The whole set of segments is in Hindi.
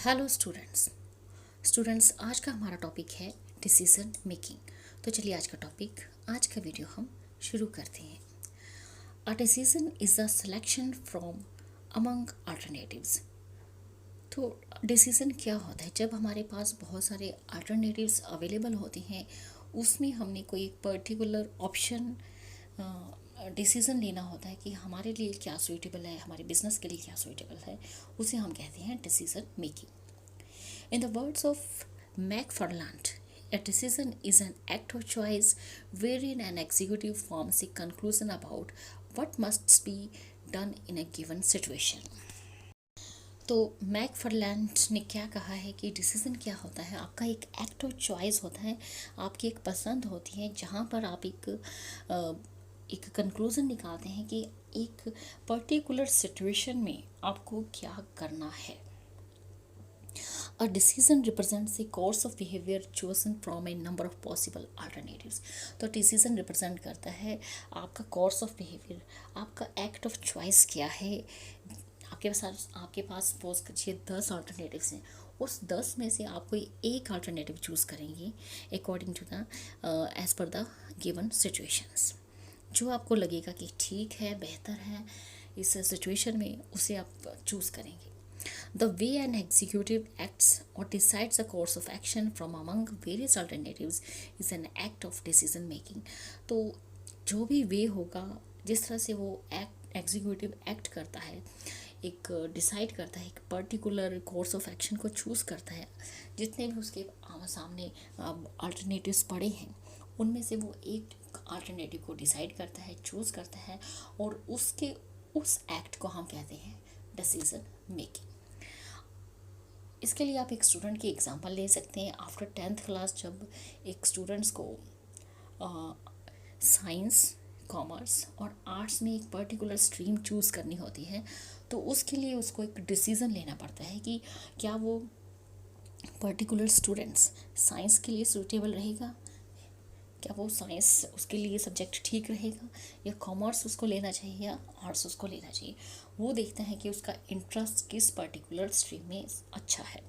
हेलो स्टूडेंट्स आज का हमारा टॉपिक है डिसीजन मेकिंग। तो चलिए आज का वीडियो हम शुरू करते हैं। A decision is a selection from among alternatives. तो डिसीजन क्या होता है? जब हमारे पास बहुत सारे अल्टरनेटिव्स अवेलेबल होते हैं, उसमें हमने कोई एक पर्टिकुलर ऑप्शन डिसीज़न लेना होता है कि हमारे लिए क्या सूटेबल है, हमारे बिजनेस के लिए क्या सूटेबल है, उसे हम कहते हैं decision making. In the words of McFarland, a decision is an act of choice wherein an executive forms a conclusion about what must be done in a given situation. तो मैकफरलैंड ने क्या कहा है कि डिसीज़न क्या होता है? आपका एक एक्ट ऑफ चॉइस होता है, आपकी एक पसंद होती है, जहाँ पर आप एक कंक्लूज़न निकालते हैं कि एक पर्टिकुलर सिचुएशन में आपको क्या करना है। A decision represents a course of behavior chosen from a number of possible alternatives. तो डिसीजन रिप्रेजेंट करता है आपका कोर्स ऑफ बिहेवियर, आपका एक्ट ऑफ चॉइस क्या है। आपके पास सपोज करिए 10 अल्टरनेटिव्स हैं, उस 10 में से आप कोई एक अल्टरनेटिव चूज़ करेंगे according to the as per the given situations. जो आपको लगेगा कि ठीक है, बेहतर है इस सिचुएशन में, उसे आप चूज़ करेंगे। The way an executive acts or decides a course of action from among various alternatives is an act of decision making. तो जो भी वे होगा, जिस तरह से वो एग्जीक्यूटिव एक्ट करता है, एक डिसाइड करता है, एक पर्टिकुलर कोर्स ऑफ एक्शन को चूज़ करता है, जितने भी उसके सामने अल्टरनेटिव्स पड़े हैं, उनमें से वो एक अल्टरनेटिव को डिसाइड करता है, चूज़ करता है, और उस एक्ट को हम कहते हैं डिसीजन मेकिंग। इसके लिए आप एक स्टूडेंट की एग्जांपल ले सकते हैं। आफ्टर 10th क्लास जब एक स्टूडेंट्स को साइंस, कॉमर्स और आर्ट्स में एक पर्टिकुलर स्ट्रीम चूज़ करनी होती है, तो उसके लिए उसको एक डिसीज़न लेना पड़ता है कि क्या वो पर्टिकुलर स्टूडेंट्स साइंस के लिए सूटेबल रहेगा, क्या वो साइंस उसके लिए सब्जेक्ट ठीक रहेगा, या कॉमर्स उसको लेना चाहिए या आर्ट्स उसको लेना चाहिए। वो देखता है कि उसका इंटरेस्ट किस पर्टिकुलर स्ट्रीम में अच्छा है।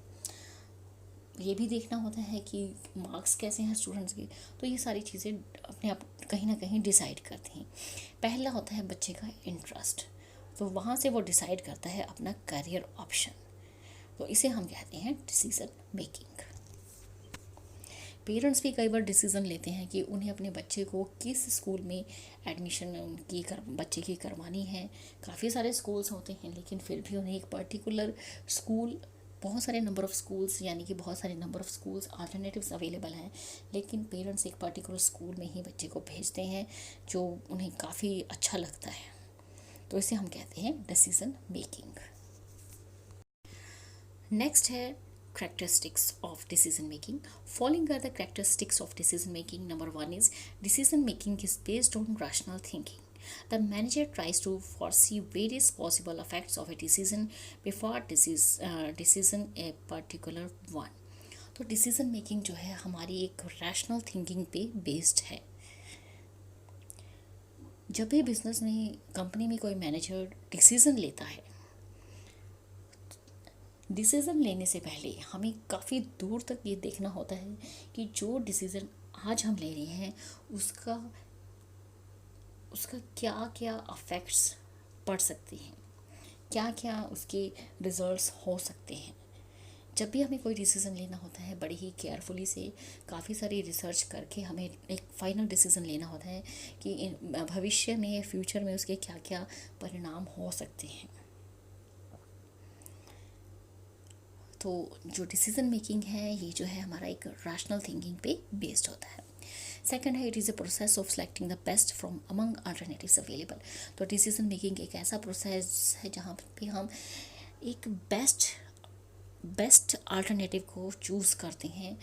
ये भी देखना होता है कि मार्क्स कैसे हैं स्टूडेंट्स के। तो ये सारी चीज़ें अपने आप कहीं ना कहीं डिसाइड करती हैं। पहला होता है बच्चे का इंटरेस्ट, तो वहाँ से वो डिसाइड करता है अपना करियर ऑप्शन। तो इसे हम कहते हैं डिसीज़न मेकिंग। पेरेंट्स भी कई बार डिसीज़न लेते हैं कि उन्हें अपने बच्चे को किस स्कूल में एडमिशन बच्चे की करवानी है। काफ़ी सारे स्कूल्स होते हैं, लेकिन फिर भी उन्हें एक पर्टिकुलर स्कूल, बहुत सारे नंबर ऑफ़ स्कूल्स, यानी कि बहुत सारे number of schools alternatives available हैं, लेकिन पेरेंट्स एक पर्टिकुलर स्कूल में ही बच्चे को भेजते हैं जो उन्हें काफ़ी अच्छा लगता है। तो इसे हम कहते हैं डिसीज़न मेकिंग। नेक्स्ट है characteristics of decision making. Following are the characteristics of decision making. Number 1 is decision making is based on rational thinking. The manager tries to foresee various possible effects of a decision before decision a particular one. तो डिसीजन मेकिंग जो है हमारी एक रैशनल थिंकिंग पे बेस्ड है। जब भी बिजनेस में, कंपनी में कोई मैनेजर डिसीजन लेता है, डिसीज़न लेने से पहले हमें काफ़ी दूर तक ये देखना होता है कि जो डिसीज़न आज हम ले रहे हैं उसका क्या क्या अफेक्ट्स पड़ सकते हैं, क्या क्या उसके रिजल्ट्स हो सकते हैं। जब भी हमें कोई डिसीज़न लेना होता है, बड़ी ही केयरफुली से काफ़ी सारी रिसर्च करके हमें एक फाइनल डिसीज़न लेना होता है कि भविष्य में, फ्यूचर में उसके क्या क्या परिणाम हो सकते हैं। तो जो डिसीजन मेकिंग है, ये जो है हमारा एक रैशनल थिंकिंग पे बेस्ड होता है। सेकंड है, it is a process of selecting the best from among alternatives available. तो डिसीजन मेकिंग एक ऐसा प्रोसेस है जहाँ पे हम एक बेस्ट अल्टरनेटिव को चूज़ करते हैं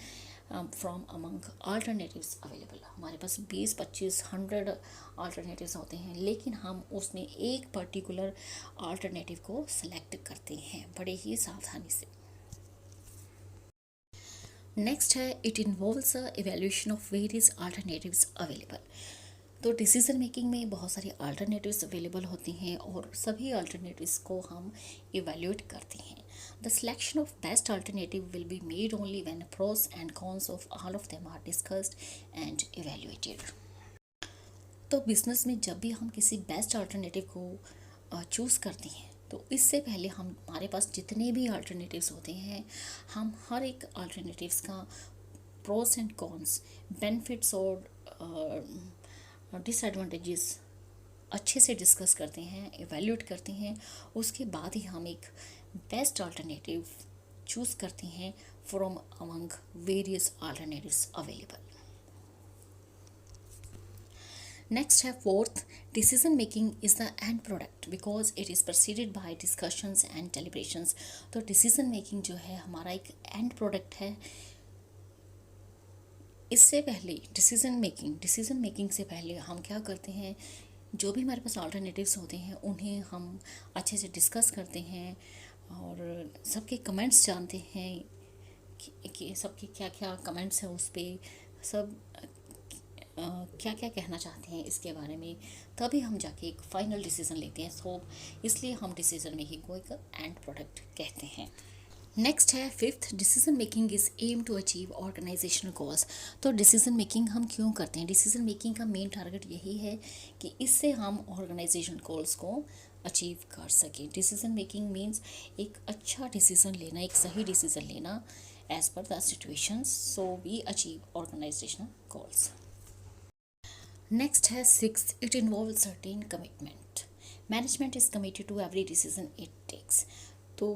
फ्रॉम अमंग अल्टरनेटिव्स अवेलेबल। हमारे पास 20, 25, 100 अल्टरनेटिव्स होते हैं, लेकिन हम उसमें एक पर्टिकुलर अल्टरनेटिव को सिलेक्ट करते हैं बड़े ही सावधानी से। नेक्स्ट है, it involves a evaluation of various alternatives available. तो डिसीजन मेकिंग में बहुत सारे अल्टरनेटिव्स अवेलेबल होती हैं और सभी अल्टरनेटिव्स को हम इवैल्यूएट करते हैं। The selection of best alternative will be made only when pros and cons of all of them are discussed and evaluated. तो बिजनेस में जब भी हम किसी बेस्ट अल्टरनेटिव को चूज़ करते हैं तो इससे पहले हमारे पास जितने भी अल्टरनेटिव्स होते हैं हम हर एक अल्टरनेटिव्स का प्रोस एंड कॉन्स, बेनिफिट्स और डिसएडवांटेजेस अच्छे से डिस्कस करते हैं, एवेल्यूएट करते हैं। उसके बाद ही हम एक बेस्ट अल्टरनेटिव चूज़ करते हैं from among various alternatives available. Next है fourth, decision making is the end product because it is proceeded by discussions and deliberations. तो डिसीजन मेकिंग जो है हमारा एक एंड प्रोडक्ट है। इससे पहले डिसीजन मेकिंग से पहले हम क्या करते हैं, जो भी हमारे पास अल्टरनेटिव्स होते हैं उन्हें हम अच्छे से डिस्कस करते हैं और सबके कमेंट्स जानते हैं कि सबके क्या क्या कमेंट्स हैं उस पर, सब क्या क्या कहना चाहते हैं इसके बारे में, तभी हम जाके एक फाइनल डिसीज़न लेते हैं। सो इसलिए हम डिसीज़न मेकिंग को एक एंड प्रोडक्ट कहते हैं। नेक्स्ट है fifth, decision making is aim to achieve organisational goals. तो डिसीजन मेकिंग हम क्यों करते हैं? डिसीजन मेकिंग का मेन टारगेट यही है कि इससे हम ऑर्गेनाइजेशन गोल्स को अचीव कर सकें। डिसीजन मेकिंग मीन्स एक अच्छा डिसीजन लेना, एक सही डिसीजन लेना as per the situations, so we achieve organisational goals. Next है sixth, it involve certain commitment. Management is committed to every decision it takes. तो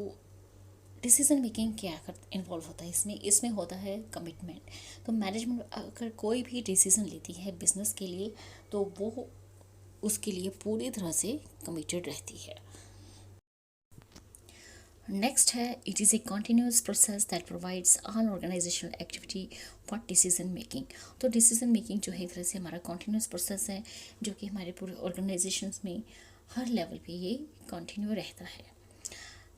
डिसीजन मेकिंग क्या इन्वॉल्व होता है इसमें होता है कमिटमेंट। तो मैनेजमेंट अगर कोई भी डिसीजन लेती है बिजनेस के लिए तो वो उसके लिए पूरी तरह से कमिटेड रहती है। नेक्स्ट है it is a continuous process that provides all organisational activity for decision making. तो डिसीजन मेकिंग जो है एक तरह से हमारा कॉन्टीन्यूस प्रोसेस है जो कि हमारे पूरे ऑर्गेनाइजेशंस में हर लेवल पे ये कंटिन्यू रहता है।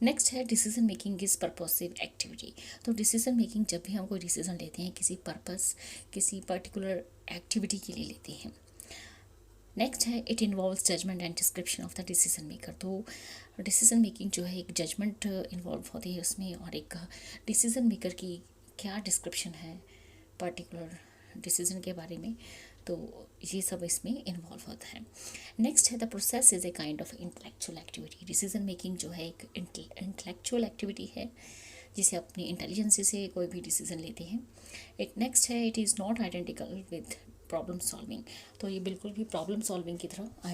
नेक्स्ट है decision making is purposive activity. तो डिसीजन मेकिंग जब भी हम कोई डिसीजन लेते हैं किसी पर्पस, किसी पर्टिकुलर एक्टिविटी के लिए लेते हैं। नेक्स्ट है it involves judgement and description of the decision maker. तो डिसीजन मेकिंग जो है एक जजमेंट इन्वॉल्व होती है उसमें और एक डिसीजन मेकर की क्या डिस्क्रिप्शन है पर्टिकुलर डिसीजन के बारे में, तो ये सब इसमें इन्वॉल्व होता है। नेक्स्ट है the process is a kind of intellectual activity. Decision making जो है एक इंटेलेक्चुअल एक्टिविटी है जिसे अपनी इंटेलिजेंस से कोई भी डिसीजन लेते हैं। नेक्स्ट है it is not identical with problem solving. तो ये बिल्कुल भी प्रॉब्लम सॉल्विंग की तरह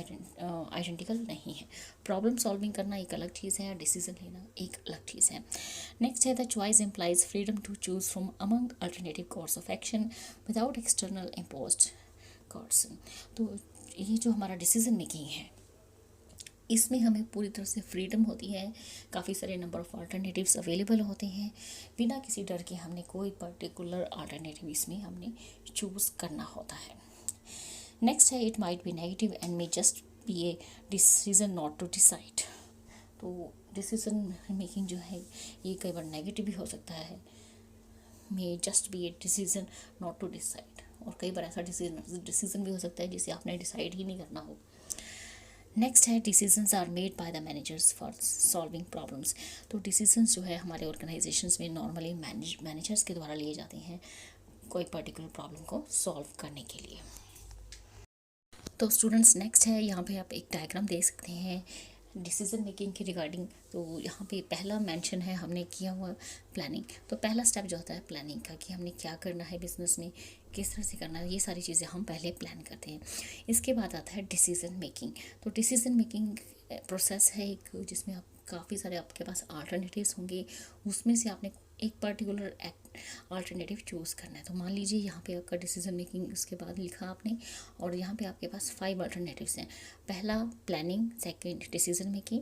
आइडेंटिकल नहीं है। प्रॉब्लम सॉल्विंग करना एक अलग चीज़ है, डिसीजन लेना एक अलग चीज़ है। नेक्स्ट है the choice implies freedom to choose from among alternative course of action without external imposed course. तो ये जो हमारा डिसीजन मेकिंग है इसमें हमें पूरी तरह से फ्रीडम होती है, काफ़ी सारे नंबर ऑफ़ अल्टरनेटिव्स अवेलेबल होते हैं, बिना किसी डर के हमने कोई पर्टिकुलर अल्टरनेटिव इसमें हमने चूज़ करना होता है। नेक्स्ट है it might be negative and may just be a decision not to decide. तो डिसीजन मेकिंग जो है ये कई बार नेगेटिव भी हो सकता है, may just be a decision not to decide, और कई बार ऐसा डिसीजन भी हो सकता है जिसे आपने डिसाइड ही नहीं करना हो। नेक्स्ट है decisions are made by the managers for solving problems. तो डिसीजंस जो है हमारे ऑर्गेनाइजेशंस में नॉर्मली मैनेजर्स के द्वारा लिए जाते हैं कोई पर्टिकुलर प्रॉब्लम को सॉल्व करने के लिए। तो स्टूडेंट्स नेक्स्ट है यहाँ पे आप एक डायग्राम देख सकते हैं डिसीजन मेकिंग के रिगार्डिंग। तो यहाँ पे पहला मेंशन है हमने किया हुआ प्लानिंग। तो पहला स्टेप जो होता है प्लानिंग का कि हमने क्या करना है बिजनेस में, किस तरह से करना है, ये सारी चीज़ें हम पहले प्लान करते हैं। इसके बाद आता है डिसीजन मेकिंग। तो डिसीजन मेकिंग प्रोसेस है एक जिसमें आप काफ़ी सारे आपके पास अल्टरनेटिव्स होंगे, उसमें से आपने एक पर्टिकुलर अल्टरनेटिव चूज़ करना है। तो मान लीजिए यहाँ पे आपका डिसीजन मेकिंग उसके बाद लिखा आपने और यहाँ पे आपके पास 5 अल्टरनेटिव्स हैं। पहला प्लानिंग, सेकंड डिसीजन मेकिंग,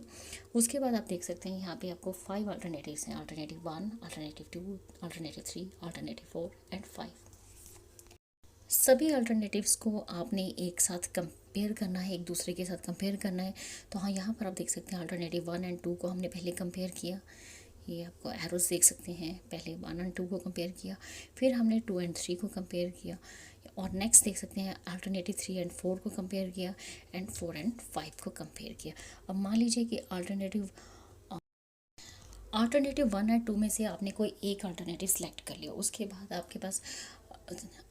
उसके बाद आप देख सकते हैं यहाँ पे आपको 5 अल्टरनेटिव्स हैं, alternative 1, alternative 2, alternative 3, alternative 4 and 5। सभी अल्टरनेटिव्स को आपने एक साथ कंपेयर करना है, एक दूसरे के साथ कंपेयर करना है। तो हाँ यहाँ पर आप देख सकते हैं अल्टरनेटिव 1 एंड 2 को हमने पहले कंपेयर किया, ये आपको एरोस देख सकते हैं, पहले 1 एंड 2 को कंपेयर किया, फिर हमने 2 एंड 3 को कंपेयर किया, और नेक्स्ट देख सकते हैं अल्टरनेटिव 3 एंड 4 को कंपेयर किया एंड 4 एंड 5 को कंपेयर किया। अब मान लीजिए कि अल्टरनेटिव 1 और 2 में से आपने कोई एक अल्टरनेटिव सेलेक्ट कर लिया, उसके बाद आपके पास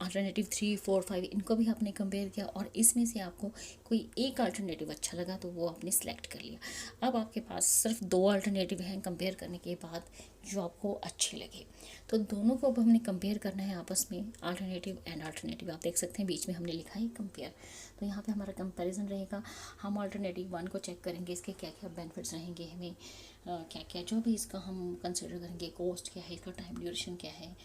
अल्टरनेटिव 3, 4, 5 इनको भी आपने कंपेयर किया और इसमें से आपको कोई एक अल्टरनेटिव अच्छा लगा तो वो आपने सेलेक्ट कर लिया। अब आपके पास सिर्फ 2 अल्टरनेटिव हैं कंपेयर करने के बाद जो आपको अच्छे लगे, तो दोनों को अब हमने कंपेयर करना है आपस में, अल्टरनेटिव एंड अल्टरनेटिव। आप देख सकते हैं बीच में हमने लिखा है कंपेयर, तो यहाँ पे हमारा कंपैरिजन रहेगा। हम अल्टरनेटिव 1 को चेक करेंगे, इसके क्या क्या बेनिफिट्स रहेंगे, हमें क्या क्या जो भी इसका हम कंसिडर करेंगे, कॉस्ट क्या है, इसका टाइम ड्यूरेशन क्या है,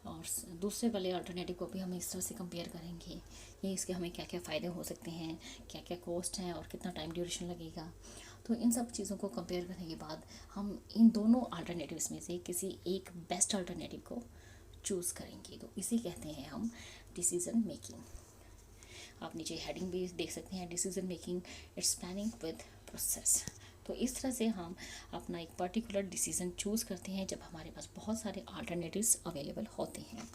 और दूसरे वाले अल्टरनेटिव को भी हम इस तरह से कंपेयर करेंगे, ये इसके हमें क्या क्या फ़ायदे हो सकते हैं, क्या क्या कॉस्ट हैं और कितना टाइम ड्यूरेशन लगेगा। तो इन सब चीज़ों को कंपेयर करने के बाद हम इन दोनों अल्टरनेटिव्स में से किसी एक बेस्ट अल्टरनेटिव को चूज़ करेंगे, तो इसे कहते हैं हम डिसीज़न मेकिंग। आप नीचे हेडिंग भी देख सकते हैं, decision making it's planning with process. तो इस तरह से हम अपना एक पर्टिकुलर डिसीज़न चूज़ करते हैं जब हमारे पास बहुत सारे अल्टरनेटिव्स अवेलेबल होते हैं।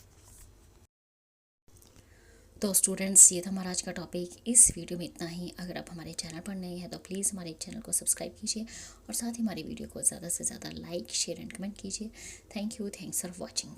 तो स्टूडेंट्स, ये था हमारा आज का टॉपिक। इस वीडियो में इतना ही। अगर आप हमारे चैनल पर नए हैं तो प्लीज़ हमारे चैनल को सब्सक्राइब कीजिए और साथ ही हमारी वीडियो को ज़्यादा से ज़्यादा लाइक, शेयर एंड कमेंट कीजिए। Thank you, thanks for watching.